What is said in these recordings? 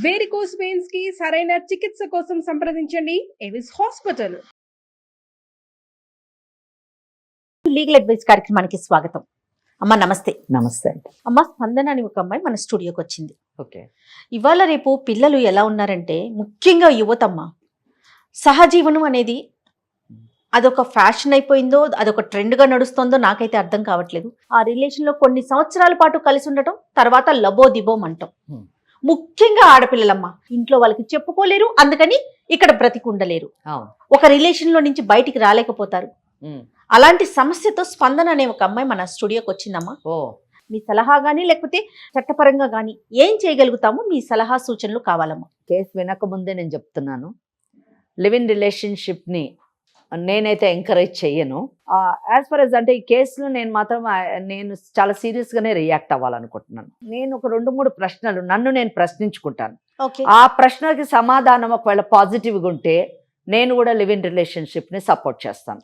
Varicose veins కి సరైన చికిత్స కోసం సంప్రదించండి ఎవిస్ హాస్పిటల్. లీగల్ అడ్వైస్ కార్యక్రమానికి స్వాగతం. అమ్మ నమస్తే. నమస్తే అండి. అమ్మ, స్పందన అని ఒక అమ్మాయి మన స్టూడియోకి వచ్చింది. ఓకే. ఇవాళ రేపు పిల్లలు ఎలా ఉన్నారంటే, ముఖ్యంగా యువతమ్మ, సహజీవనం అనేది అదొక ఫ్యాషన్ అయిపోయిందో, అదొక ట్రెండ్గా నడుస్తుందో నాకైతే అర్థం కావట్లేదు. ఆ రిలేషన్లో కొన్ని సంవత్సరాల పాటు కలిసి ఉండటం, తర్వాత లబో దిబోం అంటాం. ముఖ్యంగా ఆడపిల్లలమ్మ, ఇంట్లో వాళ్ళకి చెప్పుకోలేరు, అందుకని ఇక్కడ బ్రతికుండలేరు, ఒక రిలేషన్లో నుంచి బయటికి రాలేకపోతారు. అలాంటి సమస్యతో స్పందన అనే ఒక అమ్మాయి మన స్టూడియోకి వచ్చిందమ్మా. మీ సలహా కానీ లేకపోతే చట్టపరంగా కానీ ఏం చేయగలుగుతామో మీ సలహా సూచనలు కావాలమ్మా. కేసు వినక ముందే నేను చెప్తున్నాను, లివ్ ఇన్ రిలేషన్షిప్ని నేనైతే ఎంకరేజ్ చెయ్యను. యాజ్ ఫర్ ఎస్ అంటే ఈ కేసులో నేను చాలా సీరియస్గానే రియాక్ట్ అవ్వాలనుకుంటున్నాను. నేను ఒక 2-3 ప్రశ్నలు నన్ను నేను ప్రశ్నించుకుంటాను. ఆ ప్రశ్నకి సమాధానం ఒకవేళ పాజిటివ్గా ఉంటే నేను కూడా లివ్ ఇన్ రిలేషన్షిప్ని సపోర్ట్ చేస్తాను.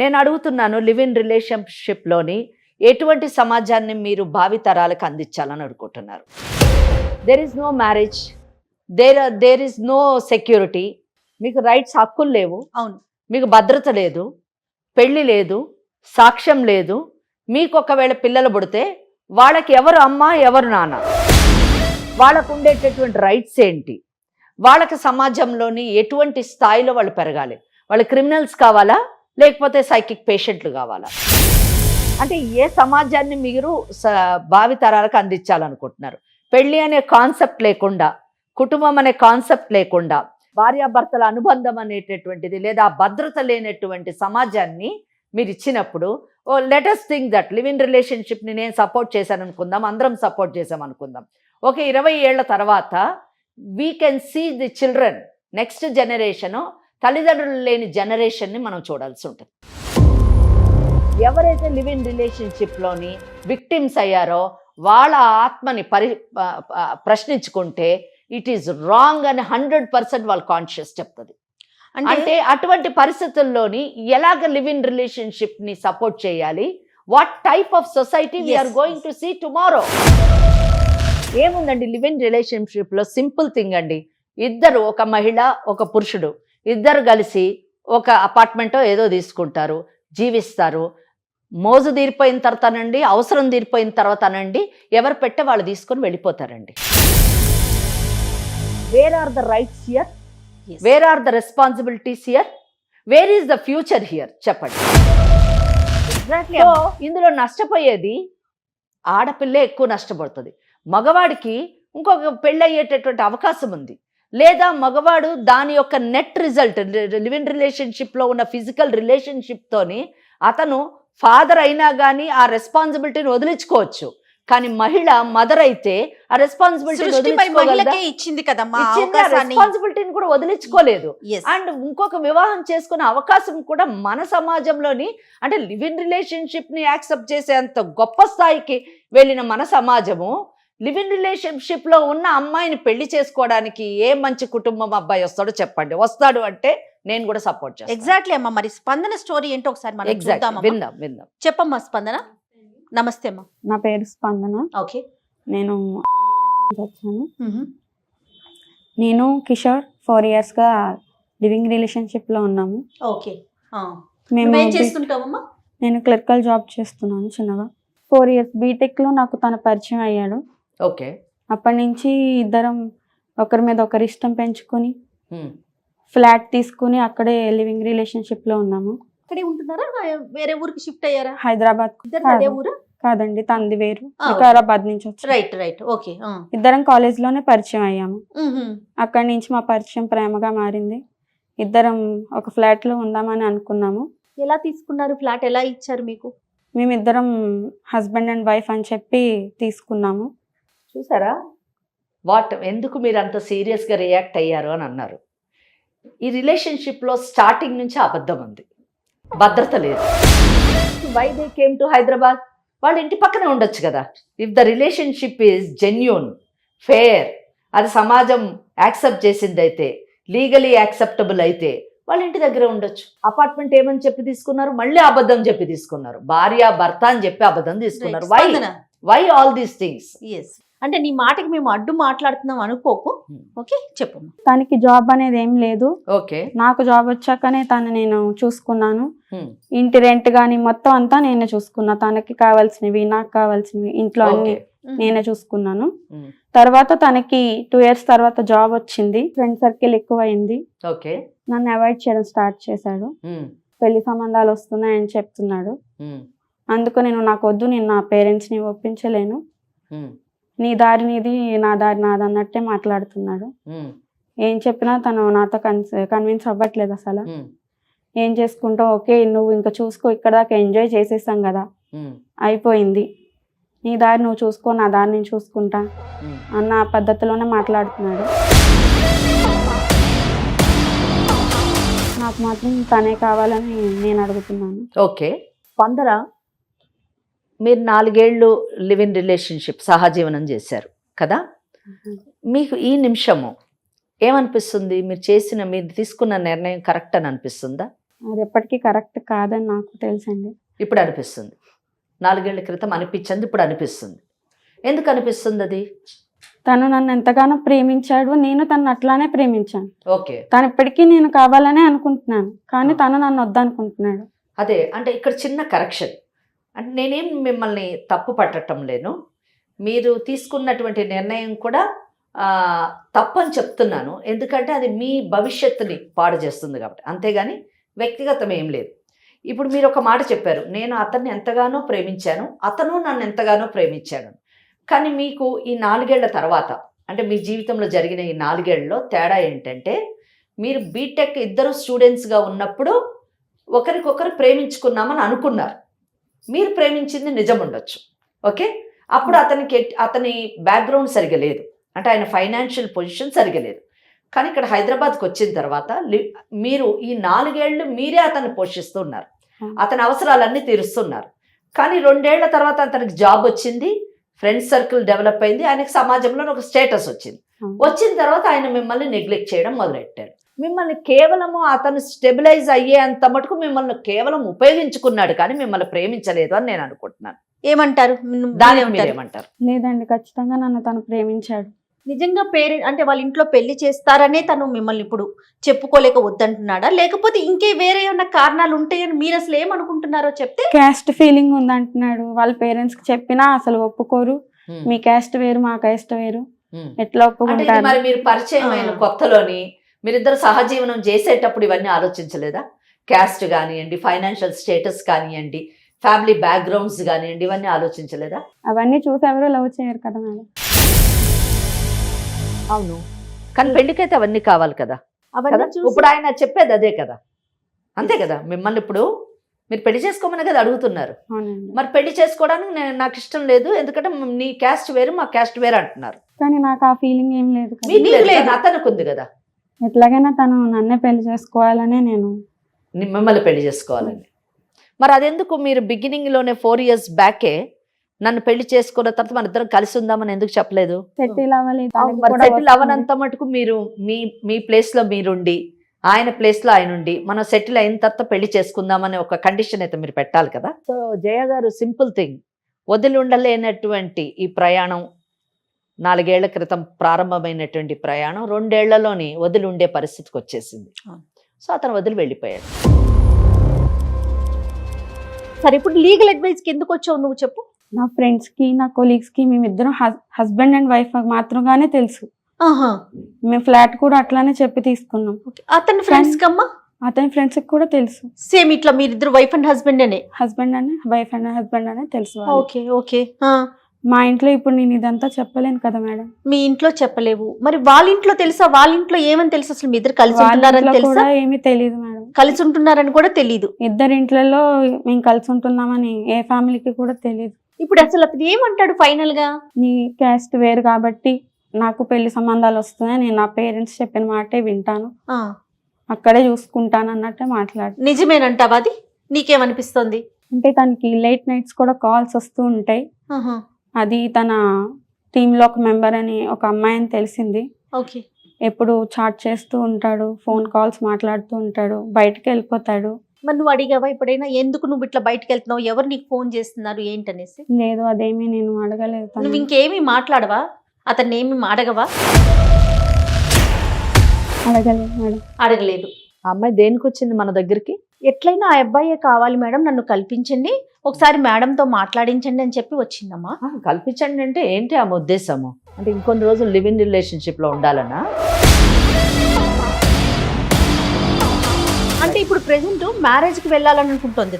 నేను అడుగుతున్నాను, లివ్ ఇన్ రిలేషన్షిప్లోని ఎటువంటి సమాజాన్ని మీరు భావితరాలకు అందించాలని అనుకుంటున్నారు? There is no marriage, there is no security, మీకు రైట్స్, హక్కులు లేవు. అవును. మీకు భద్రత లేదు, పెళ్లి లేదు, సాక్ష్యం లేదు. మీకు ఒకవేళ పిల్లలు పుడితే వాళ్ళకి ఎవరు అమ్మ ఎవరు నాన్న, వాళ్ళకు ఉండేటటువంటి రైట్స్ ఏంటి, వాళ్ళకి సమాజంలోని ఎటువంటి స్థాయిలో వాళ్ళు పెరగాలి, వాళ్ళు క్రిమినల్స్ కావాలా లేకపోతే సైకిక్ పేషెంట్లు కావాలా, అంటే ఏ సమాజాన్ని మీరు భావితరాలకు అందించాలనుకుంటున్నారు? పెళ్లి అనే కాన్సెప్ట్ లేకుండా, కుటుంబం అనే కాన్సెప్ట్ లేకుండా, భార్యాభర్తల అనుబంధం అనేటటువంటిది లేదా భద్రత లేనటువంటి సమాజాన్ని మీరు ఇచ్చినప్పుడు, let us think that live in రిలేషన్షిప్ని నేను సపోర్ట్ చేశాను అనుకుందాం, అందరం సపోర్ట్ చేసాం అనుకుందాం. ఒక 20 ఏళ్ల తర్వాత we can see the children, next generation, తల్లిదండ్రులు లేని జనరేషన్ని మనం చూడాల్సి ఉంటుంది. ఎవరైతే లివ్ ఇన్ రిలేషన్షిప్లోని విక్టిమ్స్ అయ్యారో వాళ్ళ ఆత్మని ప్రశ్నించుకుంటే ఇట్ ఈస్ రాంగ్ అని 100% వాళ్ళ కాన్షియస్ చెప్తుంది. అంటే అటువంటి పరిస్థితుల్లోని ఎలాగ లివ్ ఇన్ రిలేషన్షిప్ని సపోర్ట్ చేయాలి, what type of society we are going to see tomorrow. ఏముందండి లివ్ ఇన్ రిలేషన్షిప్లో సింపుల్ థింగ్ అండి, ఇద్దరు, ఒక మహిళ ఒక పురుషుడు ఇద్దరు కలిసి ఒక అపార్ట్మెంటో ఏదో తీసుకుంటారు, జీవిస్తారు. మోజు తీరిపోయిన తర్వాత అనండి, అవసరం తీరిపోయిన తర్వాత అనండి, ఎవరు పెట్టే వాళ్ళు తీసుకొని వెళ్ళిపోతారండి. Where are the rights here, where are the responsibilities here, where is the future here చెప్పండి. ఇందులో నష్టపోయేది ఆడపిల్లే ఎక్కువ నష్టపడుతుంది. మగవాడికి ఇంకొక పెళ్ళి అయ్యేటటువంటి అవకాశం ఉంది, లేదా మగవాడు దాని యొక్క నెట్ రిజల్ట్ లివ్ ఇన్ రిలేషన్షిప్లో ఉన్న ఫిజికల్ రిలేషన్షిప్తోని అతను ఫాదర్ అయినా కానీ ఆ రెస్పాన్సిబిలిటీని వదిలించుకోవచ్చు. కానీ మహిళ మదర్ అయితే ఆ రెస్పాన్సిబిలిటీని కూడా వదిలించుకోలేదు. అండ్ ఇంకొక వివాహం చేసుకునే అవకాశం కూడా మన సమాజంలోని, అంటే లివ్ ఇన్ రిలేషన్షిప్ ని యాక్సెప్ట్ చేసేంత గొప్ప స్థాయికి వెళ్ళిన మన సమాజము, లివ్ ఇన్ రిలేషన్షిప్ లో ఉన్న అమ్మాయిని పెళ్లి చేసుకోవడానికి ఏ మంచి కుటుంబం అబ్బాయి వస్తాడో చెప్పండి. వస్తాడు అంటే నేను కూడా సపోర్ట్ చేస్తాను. ఎగ్జాక్ట్లీ అమ్మా. మరి స్పందన స్టోరీ ఏంటో ఒకసారి విందాం. చెప్పమ్మా స్పందన. నమస్తే అమ్మా. నా పేరు స్పందన. ఓకే. నేను వచ్చాను. నేను కిషోర్ 4 yearsగా లివింగ్ రిలేషన్షిప్లో ఉన్నాము. ఓకే. మేము ఏం చేస్తుంటావమ్మా? నేను క్లరికల్ జాబ్ చేస్తున్నాను చిన్నగా. 4 years బీటెక్లో నాకు తన పరిచయం అయ్యాడు. ఓకే. అప్పటి నుంచి ఇద్దరం ఒకరి మీద ఒకరి ఇష్టం పెంచుకొని ఫ్లాట్ తీసుకుని అక్కడే లివింగ్ రిలేషన్షిప్లో ఉన్నాము. అక్కడే ఉంటున్నారా, వేరే ఊరికి షిఫ్ట్ అయ్యారా? హైదరాబాద్. కాదండి, తంది వేరు, వికారాబాద్ నుంచి వచ్చి. రైట్. ఓకే. ఇద్దరం కాలేజ్లోనే పరిచయం అయ్యాము. అక్కడి నుంచి మా పరిచయం ప్రేమగా మారింది. ఇద్దరం ఒక ఫ్లాట్లో ఉందామని అనుకున్నాము. ఎలా తీసుకున్నారు ఫ్లాట్? ఎలా ఇచ్చారు మీకు? మేమిద్దరం హస్బెండ్ అండ్ వైఫ్ అని చెప్పి తీసుకున్నాము. చూసారా ఎందుకు మీరు అంత సీరియస్గా రియాక్ట్ అయ్యారు అని అన్నారు. ఈ రిలేషన్షిప్లో స్టార్టింగ్ నుంచి అబద్ధం ఉంది, భద్రత లేదు. Why they came to Hyderabad? వాళ్ళ ఇంటి పక్కనే ఉండొచ్చు కదా. If the relationship is genuine, fair, అది సమాజం యాక్సెప్ట్ చేసింది అయితే, లీగలీ యాక్సెప్టబుల్ అయితే వాళ్ళ ఇంటి దగ్గర ఉండొచ్చు. అపార్ట్మెంట్ ఏమని చెప్పి తీసుకున్నారు? మళ్ళీ అబద్ధం చెప్పి తీసుకున్నారు. భార్య భర్త అని చెప్పి అబద్ధం తీసుకున్నారు. Why all these things? అంటే నీ మాటకి మేము అడ్డు మాట్లాడుతున్నాం అనుకోకు. ఓకే చెప్పు. తనకి జాబ్ అనేది ఏం లేదు. ఓకే. నాకు జాబ్ వచ్చాకనే తను నేను చూసుకున్నాను. ఇంటి రెంట్ గాని మొత్తం అంతా నేనే చూసుకున్నా. తనకి కావాల్సినవి, నాకు కావాల్సినవి, ఇంట్లో అన్ని నేనే చూసుకున్నాను. తర్వాత తనకి 2 years తర్వాత జాబ్ వచ్చింది. ఫ్రెండ్ సర్కిల్ ఎక్కువ అయింది. ఓకే. నన్ను అవాయిడ్ చేయడం స్టార్ట్ చేశాడు. పెళ్లి సంబంధాలు వస్తున్నాయని చెప్తున్నాడు. అందుకు నాకు వద్దు, నేను నా పేరెంట్స్ ని ఒప్పించలేను, నీ దారి నీది, నా దారి నాది అన్నట్టే మాట్లాడుతున్నాడు. ఏం చెప్పినా తను నాతో కన్విన్స్ అవ్వట్లేదు అసలు. ఏం చేసుకుంటావు, ఓకే నువ్వు ఇంకా చూసుకో, ఇక్కడ దాకా ఎంజాయ్ చేసేసాం కదా, అయిపోయింది, నీ దారి నువ్వు చూసుకో, నా దారి నేను చూసుకుంటా అన్న పద్ధతిలోనే మాట్లాడుతున్నాడు. నాకు మాత్రం తనే కావాలని నేను అడుగుతున్నాను. ఓకే. స్పందన, మీరు 4 ఏళ్ళు లివ్ ఇన్ రిలేషన్షిప్ సహజీవనం చేశారు కదా, మీకు ఈ నిమిషము ఏమనిపిస్తుంది? మీరు తీసుకున్న నిర్ణయం కరెక్ట్ అని అనిపిస్తుందా? అది ఎప్పటికీ కరెక్ట్ కాదని నాకు తెలుసండి. ఇప్పుడు అనిపిస్తుంది. 4 ఏళ్ల క్రితం అనిపించింది, ఇప్పుడు అనిపిస్తుంది. ఎందుకు అనిపిస్తుంది అది? తను నన్ను ఎంతగానో ప్రేమించాడు, నేను తను అట్లానే ప్రేమించాను. ఓకే. తను ఇప్పటికీ నేను కావాలనే అనుకుంటున్నాను, కానీ తను నన్ను వద్దనుకుంటున్నాడు. అదే అంటే ఇక్కడ చిన్న కరెక్షన్. అంటే నేనేం మిమ్మల్ని తప్పు పట్టడం లేను, మీరు తీసుకున్నటువంటి నిర్ణయం కూడా తప్పని చెప్తున్నాను. ఎందుకంటే అది మీ భవిష్యత్తుని పాడు చేస్తుంది కాబట్టి, అంతేగాని వ్యక్తిగతం ఏం లేదు. ఇప్పుడు మీరు ఒక మాట చెప్పారు, నేను అతన్ని ఎంతగానో ప్రేమించాను, అతను నన్ను ఎంతగానో ప్రేమించాను. కానీ మీకు ఈ 4 ఏళ్ల తర్వాత, అంటే మీ జీవితంలో జరిగిన ఈ 4 ఏళ్లలో తేడా ఏంటంటే, మీరు బీటెక్ ఇద్దరు స్టూడెంట్స్గా ఉన్నప్పుడు ఒకరికొకరు ప్రేమించుకున్నామని అనుకున్నారు. మీరు ప్రేమించింది నిజం ఉండొచ్చు, ఓకే. అప్పుడు అతని బ్యాక్గ్రౌండ్ సరిగా లేదు, అంటే ఆయన ఫైనాన్షియల్ పొజిషన్ సరిగా లేదు. కానీ ఇక్కడ హైదరాబాద్కి వచ్చిన తర్వాత మీరు ఈ 4 ఏళ్ళు మీరే అతన్ని పోషిస్తున్నారు, అతని అవసరాలన్నీ తీరుస్తున్నారు. కానీ 2 ఏళ్ల తర్వాత అతనికి జాబ్ వచ్చింది, ఫ్రెండ్స్ సర్కిల్ డెవలప్ అయింది, ఆయనకు సమాజంలో ఒక స్టేటస్ వచ్చింది. వచ్చిన తర్వాత ఆయన మిమ్మల్ని నెగ్లెక్ట్ చేయడం మొదలెట్టాడు. మిమ్మల్ని కేవలము అతను స్టెబిలైజ్ అయ్యేంత మటుకు మిమ్మల్ని కేవలం ఉపయోగించుకున్నాడు, కానీ మిమ్మల్ని ప్రేమించలేదు అని నేను అనుకుంటున్నాను. ఏమంటారు? దానికి మీరు ఏమంటారు? లేదండి, ఖచ్చితంగా నన్ను తను ప్రేమించాడు. నిజంగా పేరెంట్ అంటే వాళ్ళ ఇంట్లో పెళ్లి చేస్తారనే తను మిమ్మల్ని ఇప్పుడు చెప్పుకోలేక వద్దంటున్నాడా, లేకపోతే ఇంకే వేరే ఏమన్నా కారణాలు ఉంటాయని మీరు అసలు ఏమనుకుంటున్నారో చెప్తే? క్యాస్ట్ ఫీలింగ్ ఉందంటున్నాడు. వాళ్ళ పేరెంట్స్ కి చెప్పినా అసలు ఒప్పుకోరు. మీ క్యాస్ట్ వేరు, మా క్యాస్ట్ వేరు, ఎట్లా ఒప్పుకుంటారు? మరి మీరు పరిచయం అయిన కొత్తలోని మీరిద్దరు సహజీవనం చేసేటప్పుడు ఇవన్నీ ఆలోచించలేదా? క్యాస్ట్ కానివ్వండి, ఫైనాన్షియల్ స్టేటస్ కానివ్వండి, ఫ్యామిలీ బ్యాక్గ్రౌండ్స్ కానివ్వండి, ఇవన్నీ ఆలోచించలేదా? అవన్నీ చూసి ఎవరు లవ్ చేయరు కదా మేడం. అవును, కానీ పెళ్లికైతే అవన్నీ కావాలి కదా. ఇప్పుడు ఆయన చెప్పేది అదే కదా, అంతే కదా. మిమ్మల్ని ఇప్పుడు మీరు పెళ్లి చేసుకోమని కదా అడుగుతున్నారు. మరి పెళ్లి చేసుకోవడానికి నాకు ఇష్టం లేదు, ఎందుకంటే నీ క్యాస్ట్ వేరు, మా క్యాస్ట్ వేరు అంటున్నారు. కానీ నాకు ఆ ఫీలింగ్ ఏం లేదు. అతనికి ఉంది కదా. ఎట్లాగైనా తను నన్నే పెళ్లి చేసుకోవాలనే నేను మిమ్మల్ని పెళ్లి చేసుకోవాలని. మరి అదెందుకు మీరు బిగినింగ్లోనే 4 years బ్యాకే నన్ను పెళ్లి చేసుకున్న తర్వాత మన ఇద్దరం కలిసి ఉందామని ఎందుకు చెప్పలేదు? సెటిల్ అవ్వలేదు. సెటిల్ అవ్వనంత మటుకు మీరు మీ ప్లేస్లో మీరుండి, ఆయన ప్లేస్లో ఆయన ఉండి, మనం సెటిల్ అయిన తర్వాత పెళ్లి చేసుకుందామని ఒక కండిషన్ అయితే మీరు పెట్టాలి కదా. సో జయ గారు, సింపుల్ థింగ్, వదిలి ఉండలేనటువంటి ఈ ప్రయాణం, 4 ఏళ్ల క్రితం ప్రారంభమైనటువంటి ప్రయాణం 2 ఏళ్లలోని వదిలి ఉండే పరిస్థితికి వచ్చేసింది. సో అతను వదిలి వెళ్ళిపోయాడు. సరే, ఇప్పుడు లీగల్ అడ్వైస్కి ఎందుకు వచ్చావు నువ్వు చెప్పు. నా ఫ్రెండ్స్ కి, నా కొలీగ్స్ కి మేమిద్దరం హస్బెండ్ అండ్ వైఫ్ మాత్రంగానే తెలుసు. మేము ఫ్లాట్ కూడా అట్లానే చెప్పి తీసుకున్నాం. అతని ఫ్రెండ్స్ కమ్మా? అతని ఫ్రెండ్స్ కి కూడా తెలుసు. సేమ్ ఇట్లా మీరిద్దరు వైఫ్ అండ్ హస్బెండ్ అనే? హస్బెండ్ అని, వైఫ్ అండ్ హస్బెండ్ అనే తెలుసు. Okay okay. మా ఇంట్లో ఇప్పుడు నేను ఇదంతా చెప్పలేను కదా మేడం. మీ ఇంట్లో చెప్పలేవు, మరి వాళ్ళ ఇంట్లో తెలుసా? వాళ్ళ ఇంట్లో ఏమని తెలుసు? అసలు మీ ఇద్దరు కలిసి ఉంటున్నారని తెలుసా? ఏమీ తెలియదు మేడం. కలిసి ఉంటున్నారని కూడా తెలియదు. ఇద్దరి ఇంట్లో మేము కలిసి ఉంటున్నామని ఏ ఫ్యామిలీకి కూడా తెలియదు. ఇప్పుడు అసలు అతను ఏమంటాడు ఫైనల్ గా? నీ క్యాస్ట్ వేరు కాబట్టి నాకు పెళ్లి సంబంధాలు వస్తున్నాయి, నేను నా పేరెంట్స్ చెప్పిన మాటే వింటాను, అక్కడే చూసుకుంటాను అన్నట్టే మాట్లాడు. నిజమేనంటావా? అది నీకేమనిపిస్తుంది? అంటే తనకి లేట్ నైట్స్ కూడా కాల్స్ వస్తూ ఉంటాయి. అది తన టీంలో ఒక మెంబర్ అని, ఒక అమ్మాయి అని తెలిసింది. ఓకే. ఎప్పుడు చాట్ చేస్తూ ఉంటాడు, ఫోన్ కాల్స్ మాట్లాడుతూ ఉంటాడు, బయటకు వెళ్ళిపోతాడు. మరి నువ్వు అడిగావా ఎప్పుడైనా ఎందుకు నువ్వు ఇట్లా బయటకు వెళ్తున్నావు, ఎవరు నీకు ఫోన్ చేస్తున్నారు ఏంటనేసి? లేదు, అదేమీ నేను అడగలేదు. నువ్వు ఇంకేమీ మాట్లాడవా? అతన్ని ఏమి అడగవా? అడగలేదు మేడం. అడగలేదు. ఆ అమ్మాయి దేనికి వచ్చింది మన దగ్గరికి? ఎట్లయినా ఆ అబ్బాయే కావాలి మేడం, నన్ను కల్పించండి, ఒకసారి మేడంతో మాట్లాడించండి అని చెప్పి వచ్చిందమ్మా. కల్పించండి అంటే ఏంటి ఆమె ఉద్దేశము? అంటే ఇంకొన్ని రోజులు లివ్ ఇన్ రిలేషన్షిప్ లో ఉండాలనా? అంటే ఇప్పుడు ప్రెసెంట్ మ్యారేజ్ కి వెళ్ళాలని అనుకుంటుంది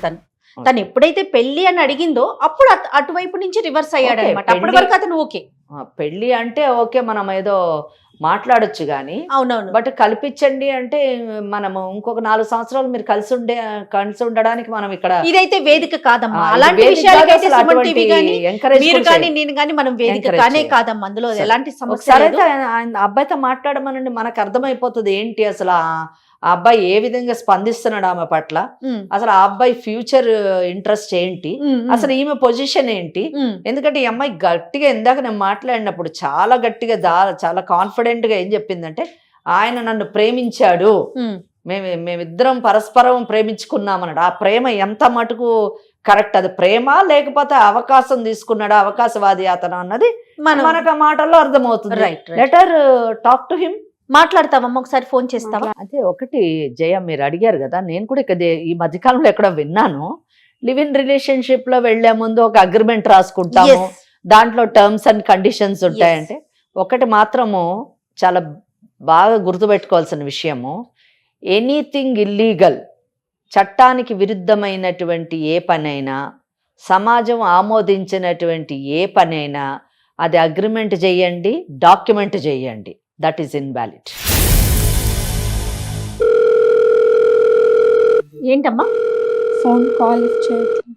తను ఎప్పుడైతే పెళ్లి అని అడిగిందో అప్పుడు అటువైపు నుంచి రివర్స్ అయ్యాడు Okay, అనమాట. అప్పటి పెళ్లి- వరకు అతను ఓకే. పెళ్ళి అంటే ఓకే, మనం ఏదో మాట్లాడొచ్చు కానీ, అవునవును. బట్ కల్పించండి అంటే మనము ఇంకొక 4 సంవత్సరాలు మీరు కలిసి ఉండడానికి మనం ఇక్కడ ఇదైతే వేదిక కాదమ్మా. ఇది అలాంటి వేదిక విషయాలకైతే కాదు, సుమన్ అటువంటి టీవీ గానీ encourage మీరు కూడా కానీ చేయరు. నేను కానీ మనం వేదిక Encourage కానే చేయరు. కాదమ్మా. అందులో సరే. ఎలాంటి సమస్య ఒకసారి లేదు. అయితే ఆయన అబ్బాయితో మాట్లాడమనండి, మనకు అర్థమైపోతుంది ఏంటి అసలు ఆ అబ్బాయి ఏ విధంగా స్పందిస్తున్నాడు ఆమె పట్ల, ఉమ్, అసలు ఆ అబ్బాయి ఫ్యూచర్ ఇంట్రెస్ట్ ఏంటి, ఉమ్, అసలు ఈమె పొజిషన్ ఏంటి. ఉమ్, ఎందుకంటే ఈ అమ్మాయి గట్టిగా ఇందాక నేను మాట్లాడినప్పుడు చాలా గట్టిగా చాలా కాన్ఫిడెంట్ గా ఏం చెప్పిందంటే, ఆయన నన్ను ప్రేమించాడు, ఉమ్, మేమిద్దరం పరస్పరం ప్రేమించుకున్నామన్నాడు. ఆ ప్రేమ ఎంత మటుకు కరెక్ట్, అది ప్రేమ లేకపోతే అవకాశం తీసుకున్నాడు, అవకాశవాది అతను అన్నది మనకు ఆ మాటల్లో అర్థమవుతుంది. Write letter talk to him. మాట్లాడతావమ్మా, ఒకసారి ఫోన్ చేస్తావా? అదే ఒకటి జయ, మీరు అడిగారు కదా, నేను కూడా ఇక్కడ ఈ మధ్యకాలంలో ఎక్కడో విన్నాను, లివ్ ఇన్ రిలేషన్షిప్ లో వెళ్లే ముందు ఒక అగ్రిమెంట్ రాసుకుంటాము, Yes. దాంట్లో టర్మ్స్ అండ్ కండిషన్స్ ఉంటాయంటే. ఒకటి మాత్రము చాలా బాగా గుర్తుపెట్టుకోవాల్సిన విషయము, ఎనీథింగ్ ఇల్లీగల్, చట్టానికి విరుద్ధమైనటువంటి ఏ పనైనా, సమాజం ఆమోదించినటువంటి ఏ పనైనా అది అగ్రిమెంట్ చేయండి, డాక్యుమెంట్ చేయండి, దట్ ఈస్ ఇన్వాలిడ్. ఏంటమ్మా? ఫోన్ కాల్ లిఫ్ట్ చేయట్లేదు.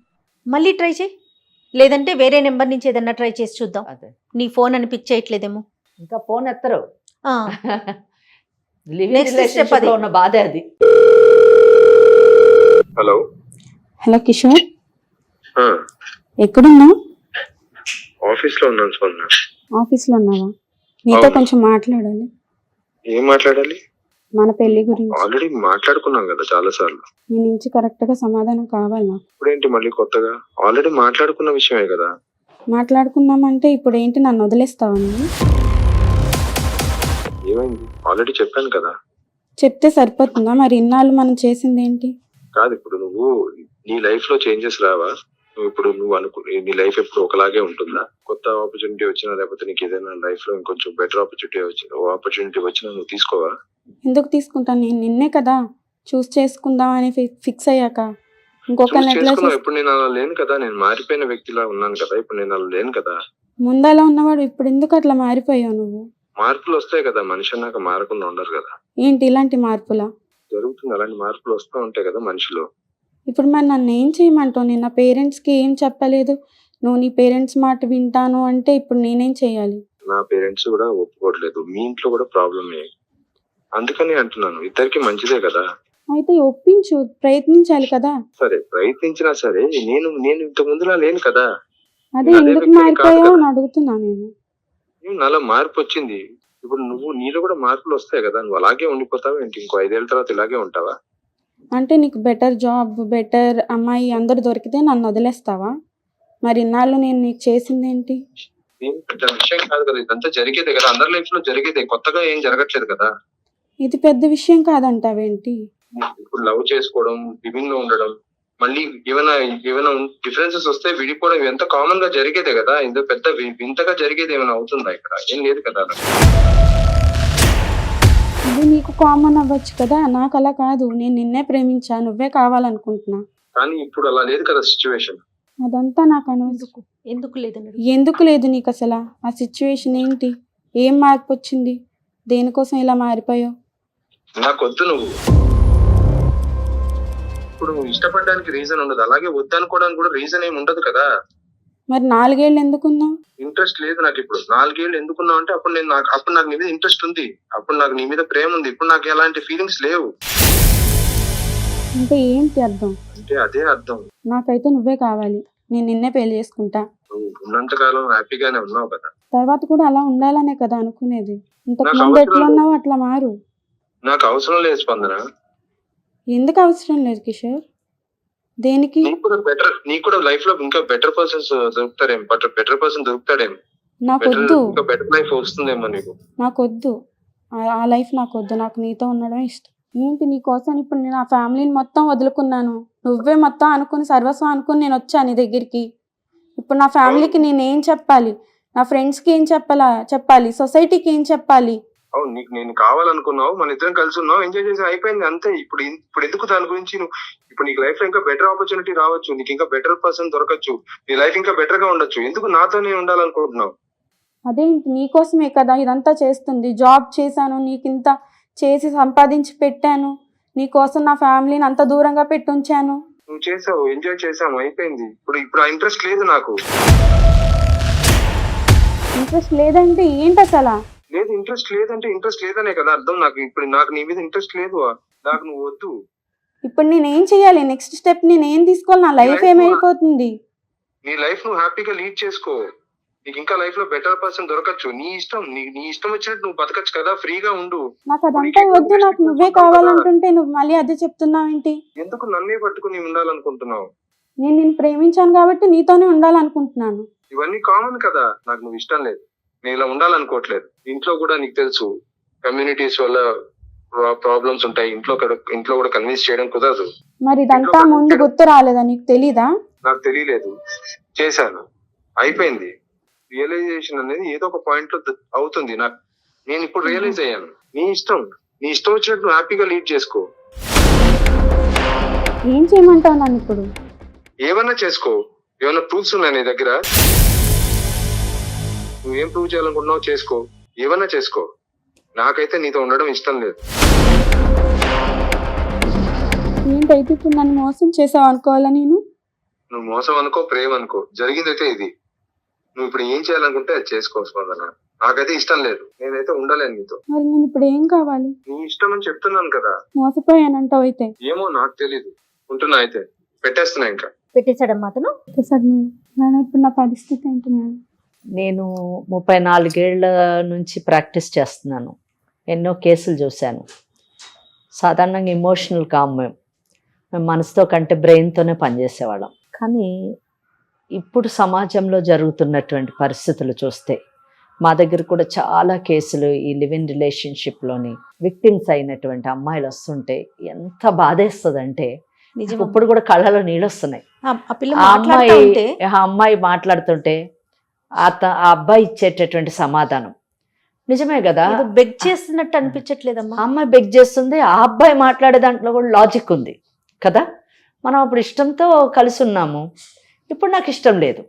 మళ్ళీ ట్రై చేయి, లేదంటే వేరే నెంబర్ నుంచి ఏదన్నా ట్రై చేసి చూద్దాం. అదే నీ ఫోన్ అని పిక్ చేయట్లేదేమో. ఇంకా ఫోన్ ఎత్తరు. ఆ, లివింగ్ Next step రిలేషన్షిప్ అది. లో ఉన్న బాధే అది. హలో. హలో కిషోర్, ఆ, ఎక్కడున్నావు? ఆఫీస్ లో ఉన్నాను స్పందన. ఆఫీస్లో ఉన్నావా? నీతో అవును. కొంచెం మాట్లాడాలి, ఏం మాట్లాడాలి? మన పెళ్లి గురించి. ఆల్రెడీ మాట్లాడుకున్నాం కదా చాలా సార్లు. నీ నుంచి కరెక్ట్గా సమాధానం కావాలి నాకు. ఇప్పుడేంటి మళ్ళీ కొత్తగా? ఆల్రెడీ మాట్లాడుకున్న విషయమే కదా. మాట్లాడుకుందామంటే ఇప్పుడు ఏంటి, నన్ను వదిలేస్తావా నువ్వు? ఏమైంది? ఆల్రెడీ చెప్పాను కదా. చెప్తే సరిపోతుందా? మరి ఇన్నాళ్ళు మనం చేసింది ఏంటి? కాదు, ఇప్పుడు నువ్వు నీ లైఫ్ లో చేంజెస్ రావా? నువ్వు నీ లైఫ్ ఎప్పుడు ఒకలాగే ఉంటుందా? కొత్త ఆపర్చునిటీ వచ్చినా, లేకపోతే నీకు ఏదైనా లైఫ్ లో ఇంకొంచెం బెటర్ ఆపర్చునిటీ వచ్చినా నువ్వు తీసుకోవా? ఎందుకు తీసుకుంటాను? నేను నిన్నే కదా చూస్ చేసుకుందాం అని ఫిక్స్ అయ్యాక ఇంకొకరిని చూస్ ఎట్లా చేసుకున్నావు. ఇప్పుడు నేను అలా లేను కదా, నేను మారిపోయిన వ్యక్తిలా ఉన్నాను కదా. ఇప్పుడు నేను అలా లేను కదా. ముందు అలా ఉన్నవాడు ఇప్పుడు ఎందుకు అట్లా మారిపోయావు నువ్వు? మార్పులు వస్తాయి కదా, మనిషి అన్నాక మారకుండా ఉండరు కదా. ఏంటి ఇలాంటి మార్పులా? జరుగుతుంది, అలాంటి మార్పులు వస్తూ ఉంటాయి కదా మనిషిలో. ఇప్పుడు మరి నన్ను ఏం చేయమంటావు? నేను నా పేరెంట్స్కి ఏం చెప్పలేదు, నువ్వు నీ పేరెంట్స్ మాట వింటాను అంటే ఇప్పుడు నేనేం చేయాలి? నా పేరెంట్స్ కూడా ఒప్పుకోవట్లేదు, మీ ఇంట్లో కూడా ప్రాబ్లమే. అందుకని అంటున్నాను, ఇద్దరికి మంచిదే కదా. అయితే ఒప్పించు, ప్రయత్నించాలి కదా. సరే, ప్రయత్నించినా సరే నేను ఇంత ముందులా లేను కదా. అదే అదే ఎందుకు వ్యక్తిని మారిపోయావు కాదు అని కదా. అడుగుతున్నా నేను. నాలో మార్పు వచ్చింది. ఇప్పుడు నీలో కూడా మార్పులు వస్తాయి కదా. నువ్వు అలాగే ఉండిపోతావా ఏంటి? ఇంకో 5 ఏళ్ళ తర్వాత ఇలాగే ఉంటావా? అంటే నీకు బెటర్ జాబ్, బెటర్ అమ్మాయి అందరు దొరికితే నన్ను వదిలేస్తావా? మరి ఇన్నాళ్ళు నేను నీకు చేసింది ఏంటి? ఏం పెద్ద విషయం కాదు కదా, ఇదంతా జరిగేదే కదా, అందరి లైఫ్ లో జరిగేదే, కొత్తగా ఏం జరగట్లేదు కదా. ఇది పెద్ద విషయం కాదంటావేంటి? ఇప్పుడు లవ్ చేసుకోవడం, లివింగ్ లో ఉండడం, మళ్ళీ ఏమైనా డిఫరెన్సెస్ వస్తే విడిపోవడం, ఎంత కామన్ గా జరిగేదే కదా. ఇంత పెద్ద వింతగా జరిగేది ఏమైనా అవుతుందా? ఇక్కడ ఏం లేదు కదా. ఇది నీకు కామన్ అవ్వచ్చు కదా, నాకు అలా కాదు. నేను నిన్నే ప్రేమించా, నువ్వే కావాలనుకుంటున్నా. కానీ ఇప్పుడు అలా లేదు కదా సిచ్యువేషన్. అదంతా నాకు అనవసరం. ఎందుకు లేదన్నాడు? ఎందుకు లేదు నీకు అసలు? ఆ సిచ్యువేషన్ ఏంటి? ఏం మార్పు వచ్చింది? దేనికోసం ఇలా మారిపోయావు? నాకొద్దు నువ్వు. ఇప్పుడు నువ్వు ఇష్టపడడానికి రీజన్ ఉండదు, అలాగే వద్దనుకోవడానికి కూడా రీజన్ ఏమి ఉండదు కదా. మరి 4 ఏళ్ళు ఎందుకున్నావు? ఇంట్రెస్ట్ లేదు నాకు ఇప్పుడు. 4 ఏళ్ళు ఎందుకున్నావు అంటే అప్పుడు నాకు నీ మీద ఇంట్రెస్ట్ ఉంది, అప్పుడు నాకు నీ మీద ప్రేమ ఉంది. ఇప్పుడు నాకు ఎలాంటి ఫీలింగ్స్ లేవు. అంటే ఏంటి అర్థం? అంటే అదే అర్థం. నాకైతే నువ్వే కావాలి, నేను నిన్నే పెళ్లి చేసుకుంటా. నువ్వు ఉన్నంతకాలం హ్యాపీగానే ఉన్నావు కదా. తర్వాత కూడా అలా ఉండాలనే కదా అనుకునేది. ఇంతకు నాకు ముందు అవసరం ఎట్లా లేదు. ఉన్నావో అట్లా మారు. నాకు అవసరం లేదు స్పందన. ఎందుకు అవసరం లేదు కిషోర్? దేనికి? నీకు కూడా లైఫ్ లో ఇంకా బెటర్ పర్సన్స్ దొరుకుతారేం, బెటర్ పర్సన్ దొరుకుతాడేం. నాకు వద్దు, ఇంకా బెటర్ లైఫ్ వస్తుందేమో నీకు. నాకు వద్దు, ఆ లైఫ్ నాకు వద్దు. నాకు నీతో ఉండడమే ఇష్టం. ఏంటి నీకోసం ఇప్పుడు నేను ఆ ఫ్యామిలీని మొత్తం వదులుకున్నాను. నువ్వే మొత్తం అనుకుని సర్వస్వం అనుకుని నేను వచ్చాను నీ దగ్గరికి. ఇప్పుడు నా ఫ్యామిలీకి నేనేం చెప్పాలి? నా ఫ్రెండ్స్కి ఏం చెప్పాలి? సొసైటీకి ఏం చెప్పాలి? అవును, నీకు నేను కావాలనుకున్నావు, మన ఇద్దరం కలిసి ఉన్నావు, ఎంజాయ్ చేసి అయిపోయింది అంతే. ఇప్పుడు ఎందుకు దాని గురించి నువ్వు? ఇప్పుడు నీకు లైఫ్ లో ఇంకా బెటర్ ఆపర్చునిటీ రావచ్చు, నీకు ఇంకా బెటర్ పర్సన్ దొరకచ్చు, నీ లైఫ్ ఇంకా బెటర్ గా ఉండొచ్చు. ఎందుకు నాతోనే ఉండాలనుకుంటున్నావు? అదేంటి, నీకోసమే కదా ఇదంతా చేస్తుంది. జాబ్ చేశాను, నీకింత చేసి సంపాదించి పెట్టాను, నీకోసం నా ఫ్యామిలీని అంత దూరంగా పెట్టి ఉంచాను. నువ్వు చేసావు, ఎంజాయ్ చేసాము, అయిపోయింది. ఇప్పుడు ఆ ఇంట్రెస్ట్ లేదు నాకు. ఇంట్రెస్ట్ లేదంటే ఏంటి అసలు? లేదు, ఇంట్రెస్ట్ లేదంటే ఇంట్రెస్ట్ లేదనే కదా అర్థం. నాకు నీ మీద ఇంట్రెస్ట్ లేదు, నాకు నువ్వు వద్దు. ఇప్పుడు నేనేం చెయ్యాలి? నెక్స్ట్ స్టెప్ నేనేం తీసుకోవాలి? నా లైఫ్ ఏమైపోతుంది? నీ లైఫ్ నువ్వు హ్యాపీగా లీడ్ చేసుకో. నీకు ఇంకా లైఫ్ లో బెటర్ పర్సన్ దొరకచ్చు. నీ ఇష్టం, నీ ఇష్టం వచ్చినట్టు నువ్వు బతకచ్చు కదా, ఫ్రీగా ఉండు. నాకు అదంతా వద్దు, నాకు నువ్వే కావాలంటుంటే నువ్వు మళ్ళీ అదే చెప్తున్నావేంటి? ఎందుకు నన్నే పట్టుకుని ఉండాలనుకుంటున్నావు? నేను నిన్ను ప్రేమించాను కాబట్టి నీతోనే ఉండాలనుకుంటున్నాను. ఇవన్నీ కామన్ కదా. నాకు నువ్వు ఇష్టం లేదు, నేను ఇలా ఉండాలనుకోవట్లేదు. ఇంట్లో కూడా నీకు తెలుసు, కమ్యూనిటీస్ వల్ల ప్రాబ్లమ్స్ ఉంటాయి. ఇంట్లో కూడా కన్విన్స్ చేయడం కుదరదు. మరి ఇదంతా ముందు గుర్తు రాలేదా? నీకు తెలీదా? నాకు తెలియలేదు, చేశాను, అయిపోయింది. రియలైజేషన్ అనేది ఏదో ఒక పాయింట్ లో అవుతుంది. నేను ఇప్పుడు రియలైజ్ అయ్యాను. నీ ఇష్టం వచ్చినట్టు నువ్వు హ్యాపీగా లీడ్ చేసుకో. ఏం చేయమంటావు నన్ను ఇప్పుడు? ఏమన్నా చేసుకో. ఏమన్నా ప్రూఫ్స్ ఉన్నాయి నీ దగ్గర? నువ్వేం ప్రూవ్ చేయాలనుకుంటున్నావు చేసుకో, ఏమన్నా చేసుకో. నాకైతే నీతో ఉండడం ఇష్టం లేదు. ఏంటైతే ఇప్పుడు నన్ను మోసం చేసావు అనుకోవాలా నేను? నువ్వు మోసం అనుకో, ప్రేమ అనుకో, జరిగిందైతే ఇది. నువ్వు ఇప్పుడు ఏం చేయాలనుకుంటే అది చేసుకో స్పందన. నాకైతే ఇష్టం లేదు, నేనైతే ఉండలేను నీతో. మరి నేను ఇప్పుడు ఏం కావాలి? నీ ఇష్టం అని చెప్తున్నాను కదా. మోసపోయానంటావు అయితే? ఏమో నాకు తెలీదు. ఉంటున్నా అయితే, పెట్టేస్తున్నా ఇంకా. పెట్టేశాడమ్మా అతను. మేడం ఇప్పుడు నా పరిస్థితి ఏంటి మేడం? నేను 34 ఏళ్ల నుంచి ప్రాక్టీస్ చేస్తున్నాను. ఎన్నో కేసులు చూశాను. సాధారణంగా ఎమోషనల్ కామ్ మేము మనసుతో కంటే బ్రెయిన్తోనే పనిచేసేవాళ్ళం. కానీ ఇప్పుడు సమాజంలో జరుగుతున్నటువంటి పరిస్థితులు చూస్తే మా దగ్గర కూడా చాలా కేసులు ఈ లివ్ ఇన్ రిలేషన్షిప్లోని విక్టిమ్స్ అయినటువంటి అమ్మాయిలు వస్తుంటే ఎంత బాధేస్తుందంటే ఇప్పుడు కూడా కళ్ళలో నీళ్ళు వస్తున్నాయి. ఆ అమ్మాయి మాట్లాడుతుంటే ఆ అబ్బాయి ఇచ్చేటటువంటి సమాధానం నిజమే కదా. బెగ్ చేస్తున్నట్టు అనిపించట్లేదమ్మా? అమ్మాయి బెగ్ చేస్తుంది, ఆ అబ్బాయి మాట్లాడే దాంట్లో కూడా లాజిక్ ఉంది కదా. మనం అప్పుడు ఇష్టంతో కలిసి ఉన్నాము, ఇప్పుడు నాకు ఇష్టం లేదు,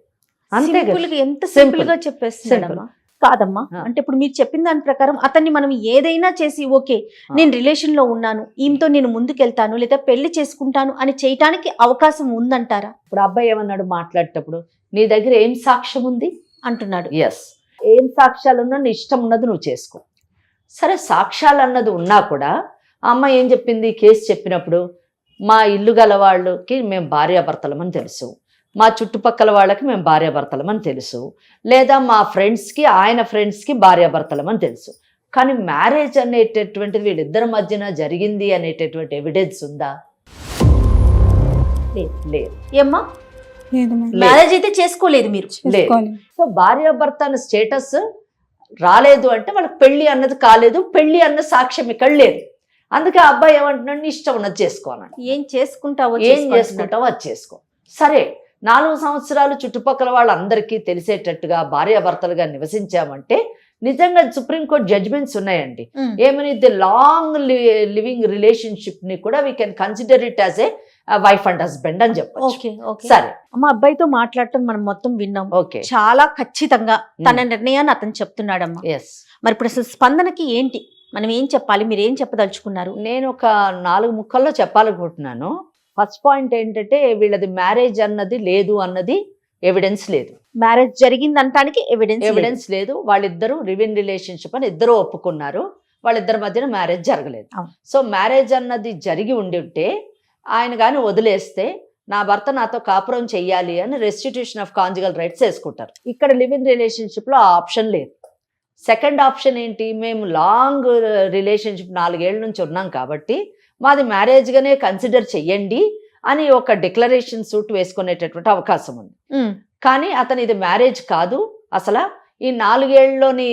అంతే. ఎంత సింపుల్ గా చెప్పేస్తున్నాడమ్మా. కాదమ్మా, అంటే ఇప్పుడు మీరు చెప్పిన దాని ప్రకారం అతన్ని మనం ఏదైనా చేసి ఓకే నేను రిలేషన్ లో ఉన్నాను, ఈమెతో నేను ముందుకెళ్తాను లేదా పెళ్లి చేసుకుంటాను అని చేయటానికి అవకాశం ఉందంటారా? ఇప్పుడు అబ్బాయి ఏమన్నాడు మాట్లాడేటప్పుడు, నీ దగ్గర ఏం సాక్ష్యం ఉంది అంటున్నాడు. ఎస్, ఏం సాక్ష్యాలు ఉన్నా నీ ఇష్టం ఉన్నది నువ్వు చేసుకో. సరే, సాక్ష్యాలు అన్నది ఉన్నా కూడా ఆ అమ్మాయి ఏం చెప్పింది? కేసు చెప్పినప్పుడు మా ఇల్లు గల వాళ్ళకి మేము భార్యాభర్తలమని తెలుసు, మా చుట్టుపక్కల వాళ్ళకి మేము భార్యాభర్తలమని తెలుసు, లేదా మా ఫ్రెండ్స్కి ఆయన ఫ్రెండ్స్కి భార్యాభర్తలమని తెలుసు. కానీ మ్యారేజ్ అనేటటువంటిది వీళ్ళిద్దరి మధ్యన జరిగింది అనేటటువంటి ఎవిడెన్స్ ఉందా? లేదు. ఏమ్మా, మ్యారేజ్ అయితే చేసుకోలేదు మీరు? సో భార్యాభర్త అన్న స్టేటస్ రాలేదు అంటే వాళ్ళకి పెళ్లి అన్నది కాలేదు, పెళ్లి అన్న సాక్ష్యం ఇక్కడ లేదు. అందుకే ఆ అబ్బాయి ఏమంటున్నాడు, నీ ఇష్టం ఉన్నది చేసుకోవాలని. ఏం చేసుకుంటావో అది చేసుకో. సరే, 4 సంవత్సరాలు చుట్టుపక్కల వాళ్ళందరికీ తెలిసేటట్టుగా భార్యాభర్తలుగా నివసించామంటే నిజంగా సుప్రీంకోర్టు జడ్జిమెంట్స్ ఉన్నాయండి. ఏమని, ది లాంగ్ లివింగ్ రిలేషన్షిప్ ని కూడా we can consider it as a wife and husband అని చెప్పొచ్చు. సరే, అమ్మ అబ్బాయితో మాట్లాడటం మనం మొత్తం విన్నాం. ఓకే, చాలా ఖచ్చితంగా తన నిర్ణయాన్ని అతను చెప్తున్నాడమ్మా. మరి ఇప్పుడు అసలు స్పందనకి ఏంటి, మనం ఏం చెప్పాలి, మీరు ఏం చెప్పదలుచుకున్నారు? నేను ఒక 4 ముక్కల్లో చెప్పాలనుకుంటున్నాను. ఫస్ట్ పాయింట్ ఏంటంటే, వీళ్ళది మ్యారేజ్ అన్నది లేదు అన్నది ఎవిడెన్స్ లేదు. మ్యారేజ్ జరిగిందంటానికి ఎవిడెన్స్ లేదు. వాళ్ళిద్దరూ లివ్ ఇన్ రిలేషన్షిప్ అని ఇద్దరు ఒప్పుకున్నారు, వాళ్ళిద్దరి మధ్యన మ్యారేజ్ జరగలేదు. సో మ్యారేజ్ అన్నది జరిగి ఉండి ఉంటే ఆయన కానీ వదిలేస్తే నా భర్త నాతో కాపురం చెయ్యాలి అని రెస్టిట్యూషన్ ఆఫ్ కాంజుగల్ రైట్స్ వేసుకుంటారు. ఇక్కడ లివ్ ఇన్ రిలేషన్షిప్లో ఆ ఆప్షన్ లేదు. సెకండ్ ఆప్షన్ ఏంటి, మేము లాంగ్ రిలేషన్షిప్ 4 ఏళ్ల నుంచి ఉన్నాం కాబట్టి మాది మ్యారేజ్గానే కన్సిడర్ చెయ్యండి అని ఒక డిక్లరేషన్ సూట్ వేసుకునేటటువంటి అవకాశం ఉంది. కానీ అతను ఇది మ్యారేజ్ కాదు, అసలు ఈ 4 ఏళ్లలోని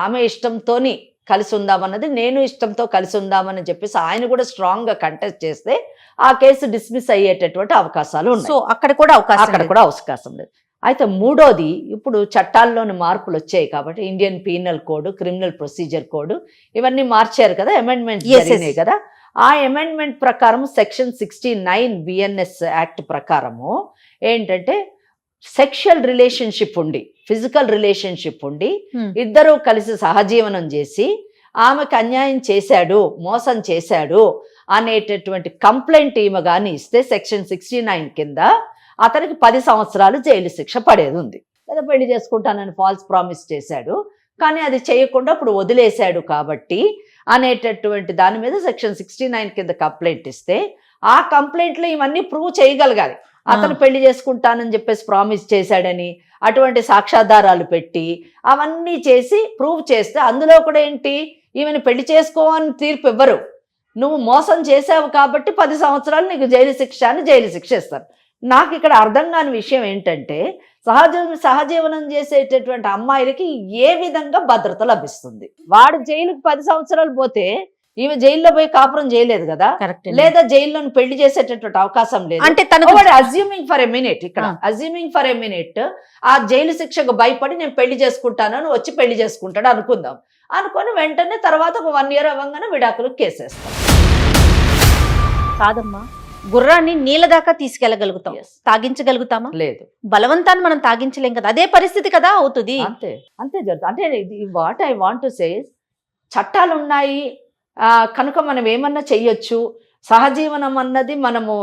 ఆమె ఇష్టంతోని కలిసి ఉందామన్నది, నేను ఇష్టంతో కలిసి ఉందామని చెప్పేసి ఆయన కూడా స్ట్రాంగ్ గా కంటెస్ట్ చేస్తే ఆ కేసు డిస్మిస్ అయ్యేటటువంటి అవకాశాలు ఉన్నాయి. సో అక్కడ కూడా అవకాశం లేదు. అయితే మూడోది, ఇప్పుడు చట్టాల్లోని మార్పులు వచ్చాయి కాబట్టి Indian penal code, criminal procedure code ఇవన్నీ మార్చారు కదా, అమెండ్మెంట్ జరిగినాయి కదా. ఆ అమెండ్మెంట్ ప్రకారం సెక్షన్ 69 బిఎన్ఎస్ యాక్ట్ ప్రకారము ఏంటంటే సెక్షువల్ రిలేషన్షిప్ ఉండి, ఫిజికల్ రిలేషన్షిప్ ఉండి ఇద్దరూ కలిసి సహజీవనం చేసి ఆమెకు అన్యాయం చేశాడు, మోసం చేశాడు అనేటటువంటి కంప్లైంట్ ఈమె కానీ ఇస్తే సెక్షన్ 69 కింద అతనికి 10 సంవత్సరాలు జైలు శిక్ష పడేది ఉంది. లేదా పెళ్లి చేసుకుంటానని ఫాల్స్ ప్రామిస్ చేశాడు, కానీ అది చేయకుండా ఇప్పుడు వదిలేశాడు కాబట్టి అనేటటువంటి దాని మీద సెక్షన్ 69 కింద కంప్లైంట్ ఇస్తే ఆ కంప్లైంట్లో ఇవన్నీ ప్రూవ్ చేయగలగాలి. అతను పెళ్లి చేసుకుంటానని చెప్పేసి ప్రామిస్ చేశాడని అటువంటి సాక్ష్యాధారాలు పెట్టి అవన్నీ చేసి ప్రూవ్ చేస్తే అందులో కూడా ఏంటి, ఈమెను పెళ్లి చేసుకోవని తీర్పు ఇవ్వరు, నువ్వు మోసం చేసావు కాబట్టి 10 సంవత్సరాలు నీకు జైలు శిక్ష ఇస్తారు. నాకు ఇక్కడ అర్థం కాని విషయం ఏంటంటే సహజీవనం చేసేటటువంటి అమ్మాయిలకి ఏ విధంగా భద్రత లభిస్తుంది? వాడు జైలుకి 10 సంవత్సరాలు పోతే ఈమె జైల్లో పోయి కాపురం చేయలేదు కదా, లేదా జైల్లో పెళ్లి చేసేటటువంటి అవకాశం లేదు. అంటే అజ్యూమింగ్ ఫర్ ఎ మినిట్, ఇక్కడ అజ్యూమింగ్ ఫర్ ఎ మినిట్ ఆ జైలు శిక్షకు భయపడి నేను పెళ్లి చేసుకుంటానని వచ్చి పెళ్లి చేసుకుంటాడు అనుకుందాం. అనుకొని వెంటనే తర్వాత ఒక 1 year అవ్వగానే విడాకులకు కేసేస్తాం. కాదమ్మా, గుర్రాన్ని నీళ్ళ దాకా తీసుకెళ్లగలుగుతాం, తాగించగలుగుతామా? లేదు. బలవంతాన్ని మనం తాగించలేం కదా, అదే పరిస్థితి కదా అవుతుంది. అంతే జరుగుతుంది. అంటే what I want to say, చట్టాలు ఉన్నాయి కనుక మనం ఏమన్నా చెయ్యొచ్చు. సహజీవనం అన్నది మనము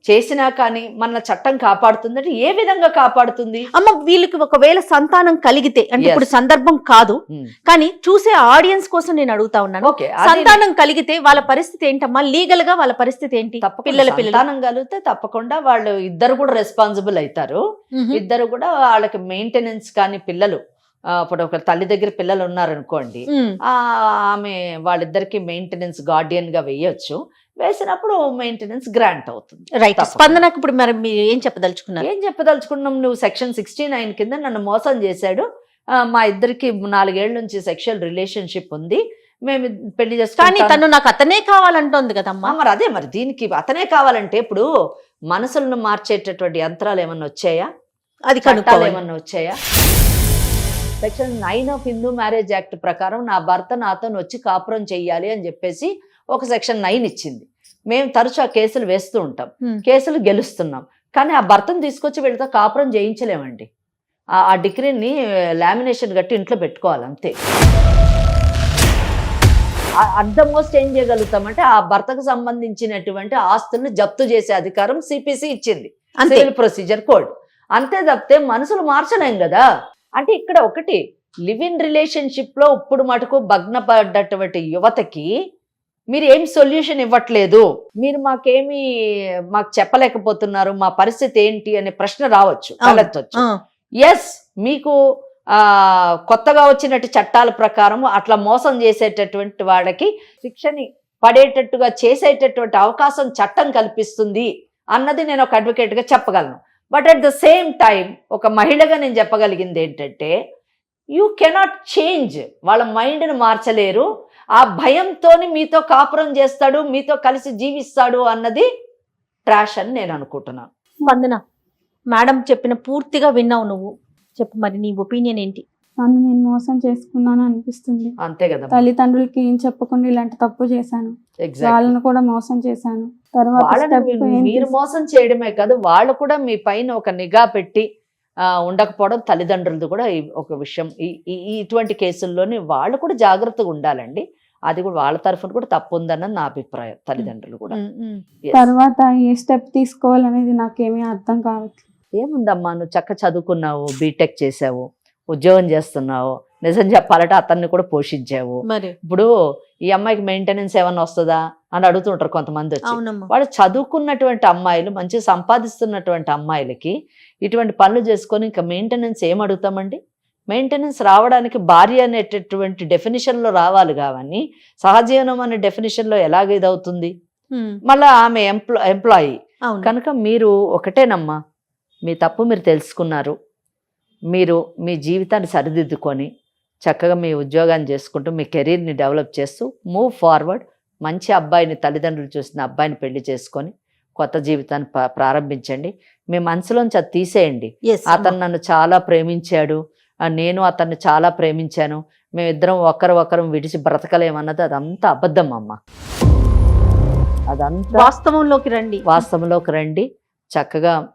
చేసినా కానీ మన చట్టం కాపాడుతుందంటే ఏ విధంగా కాపాడుతుంది? అమ్మ, వీళ్ళకి ఒకవేళ సంతానం కలిగితే, అంటే ఇప్పుడు సందర్భం కాదు కానీ చూసే ఆడియన్స్ కోసం నేను అడుగుతా ఉన్నాను, సంతానం కలిగితే వాళ్ళ పరిస్థితి ఏంటమ్మా? లీగల్ గా వాళ్ళ పరిస్థితి ఏంటి? పిల్లల సంతానం కలిగితే తప్పకుండా వాళ్ళు ఇద్దరు కూడా రెస్పాన్సిబుల్ అవుతారు. ఇద్దరు కూడా వాళ్ళకి మెయింటెనెన్స్ కానీ పిల్లలు ఇప్పుడు ఒక తల్లి దగ్గర పిల్లలు ఉన్నారనుకోండి, ఆమె వాళ్ళిద్దరికి మెయింటెనెన్స్ గార్డియన్ గా వేయొచ్చు. వేసినప్పుడు మెయింటెనెన్స్ గ్రాంట్ అవుతుంది. రైట్. స్పందనకు ఇప్పుడు మరి మీరు ఏం చెప్పదలుచుకున్నాం? నువ్వు సెక్షన్ 69 కింద నన్ను మోసం చేశాడు, మా ఇద్దరికి 4 ఏళ్ల నుంచి సెక్షువల్ రిలేషన్షిప్ ఉంది, మేము పెళ్లి చేసుకుంటాం, కానీ తను నాకు అతనే కావాలంటోంది కదమ్మా. మరి అదే, మరి దీనికి అతనే కావాలంటే ఇప్పుడు మనసులను మార్చేటటువంటి యంత్రాలు ఏమన్నా వచ్చాయా? అది చట్టాలు ఏమన్నా వచ్చాయా? Section 9 of Hindu marriage act ప్రకారం నా భర్త నాతో వచ్చి కాపురం చెయ్యాలి అని చెప్పేసి ఒక సెక్షన్ 9 ఇచ్చింది. మేము తరచు ఆ కేసులు వేస్తూ ఉంటాం, కేసులు గెలుస్తున్నాం, కానీ ఆ భర్తను తీసుకొచ్చి వీళ్ళతో కాపురం చేయించలేమండి. ఆ డిగ్రీని లామినేషన్ కట్టి ఇంట్లో పెట్టుకోవాలి అంతే. అట్ ద మోస్ట్ ఏం చేయగలుగుతామంటే ఆ భర్తకు సంబంధించినటువంటి ఆస్తులను జప్తు చేసే అధికారం సిపిసి ఇచ్చింది, సివిల్ ప్రొసీజర్ కోడ్. అంతే తప్పితే మనసులు మార్చలేం కదా. అంటే ఇక్కడ ఒకటి, లివ్ ఇన్ రిలేషన్షిప్ లో ఇప్పుడు మటుకు భగ్నపడ్డటువంటి యువతకి మీరు ఏం సొల్యూషన్ ఇవ్వట్లేదు, మీరు మాకు చెప్పలేకపోతున్నారు, మా పరిస్థితి ఏంటి అనే ప్రశ్న రావచ్చు, తలెత్తొచ్చు. ఎస్, మీకు కొత్తగా వచ్చినట్టు చట్టాల ప్రకారం అట్లా మోసం చేసేటటువంటి వాళ్ళకి శిక్షని పడేటట్టుగా చేసేటటువంటి అవకాశం చట్టం కల్పిస్తుంది అన్నది నేను ఒక అడ్వకేట్ గా చెప్పగలను. But at the same time ఒక మహిళగా నేను చెప్పగలిగింది ఏంటంటే, యూ కెనాట్ చేంజ్, వాళ్ళ మైండ్ని మార్చలేరు. ఆ భయంతో మీతో కాపురం చేస్తాడు, మీతో కలిసి జీవిస్తాడు అన్నది ట్రాష్ అని నేను అనుకుంటున్నాను. వందన మేడం చెప్పిన పూర్తిగా విన్నావు, నువ్వు చెప్పు మరి నీ ఒపీనియన్ ఏంటి? నన్ను నేను మోసం చేసుకున్నాను అనిపిస్తుంది. అంతే కదా, తల్లిదండ్రులకి ఏం చెప్పకుండా ఇలాంటి తప్పు చేశాను, వాళ్ళను కూడా మోసం చేశాను. తర్వాత మీరు మోసం చేయడమే కాదు, వాళ్ళు కూడా మీ పైన ఒక నిఘా పెట్టి ఉండకపోవడం తల్లిదండ్రులది కూడా ఒక విషయం. ఇటువంటి కేసుల్లోని వాళ్ళు కూడా జాగ్రత్తగా ఉండాలండి. అది కూడా వాళ్ళ తరఫున కూడా తప్పు ఉందన్నది నా అభిప్రాయం. తల్లిదండ్రులు కూడా తర్వాత ఏ స్టెప్ తీసుకోవాలనేది నాకేమీ అర్థం కావట్లేదు. ఏముందమ్మా, నువ్వు చదువుకున్నావు, బీటెక్ చేసావు, ఉద్యోగం చేస్తున్నావు, నిజం చెప్పాలంటే అతన్ని కూడా పోషించావు. ఇప్పుడు ఈ అమ్మాయికి మెయింటెనెన్స్ ఏమన్నా వస్తుందా అని అడుగుతుంటారు కొంతమంది వచ్చి. వాళ్ళు చదువుకున్నటువంటి అమ్మాయిలు, మంచి సంపాదిస్తున్నటువంటి అమ్మాయిలకి ఇటువంటి పనులు చేసుకొని ఇంకా మెయింటెనెన్స్ ఏం అడుగుతామండి? మెయింటెనెన్స్ రావడానికి భార్య అనేటటువంటి డెఫినేషన్ లో రావాలి కావని సహజీవనం అనే డెఫినేషన్ లో ఎలాగ ఇదవుతుంది? మళ్ళా ఆమె ఎంప్లాయీ కనుక మీరు ఒకటేనమ్మా, మీ తప్పు మీరు తెలుసుకున్నారు, మీరు మీ జీవితాన్ని సరిదిద్దుకొని చక్కగా మీ ఉద్యోగాన్ని చేసుకుంటూ మీ కెరీర్ని డెవలప్ చేస్తూ మూవ్ ఫార్వర్డ్. మంచి అబ్బాయిని, తల్లిదండ్రులు చూసిన అబ్బాయిని పెళ్లి చేసుకొని కొత్త జీవితాన్ని ప్రారంభించండి. మీ మనసులోంచి అది తీసేయండి. Yes, అమ్మా. అతను నన్ను చాలా ప్రేమించాడు, నేను అతన్ని చాలా ప్రేమించాను, మేమిద్దరం ఒకరు విడిచి బ్రతకలేమన్నది అదంతా అబద్ధం అమ్మ. అదంతా వాస్తవంలోకి రండి. వాస్తవంలోకి రండి. చక్కగా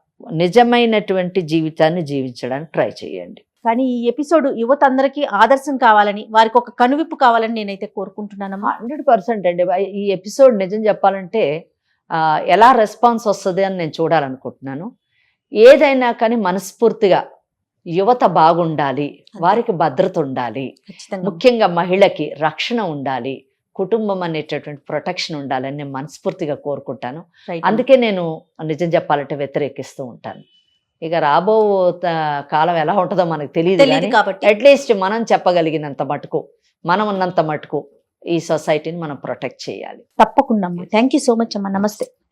నిజమైనటువంటి జీవితాన్ని జీవించడానికి ట్రై చేయండి. కానీ ఈ ఎపిసోడ్ యువత అందరికీ ఆదర్శం కావాలని, వారికి ఒక కనువిప్పు కావాలని నేనైతే కోరుకుంటున్నానమ్మా. 100% అండి. ఈ ఎపిసోడ్ నిజం చెప్పాలంటే ఎలా రెస్పాన్స్ వస్తుంది అని నేను చూడాలనుకుంటున్నాను. ఏదైనా కానీ మనస్ఫూర్తిగా యువత బాగుండాలి, వారికి భద్రత ఉండాలి, ఖచ్చితంగా. ముఖ్యంగా మహిళకి రక్షణ ఉండాలి, కుటుంబం అనేటటువంటి ప్రొటెక్షన్ ఉండాలని నేను మనస్ఫూర్తిగా కోరుకుంటాను. Right. అందుకే నేను నిజం చెప్పాలంటే వ్యతిరేకిస్తూ ఉంటాను. ఇక రాబో కాలం ఎలా ఉంటుందో మనకు తెలియదు తెలియదు కాబట్టి అట్లీస్ట్ మనం చెప్పగలిగినంత మటుకు, మనం ఉన్నంత మటుకు ఈ సొసైటీని మనం ప్రొటెక్ట్ చేయాలి. తప్పకుండా అమ్మా. థ్యాంక్ యూ సో మచ్ అమ్మా. నమస్తే.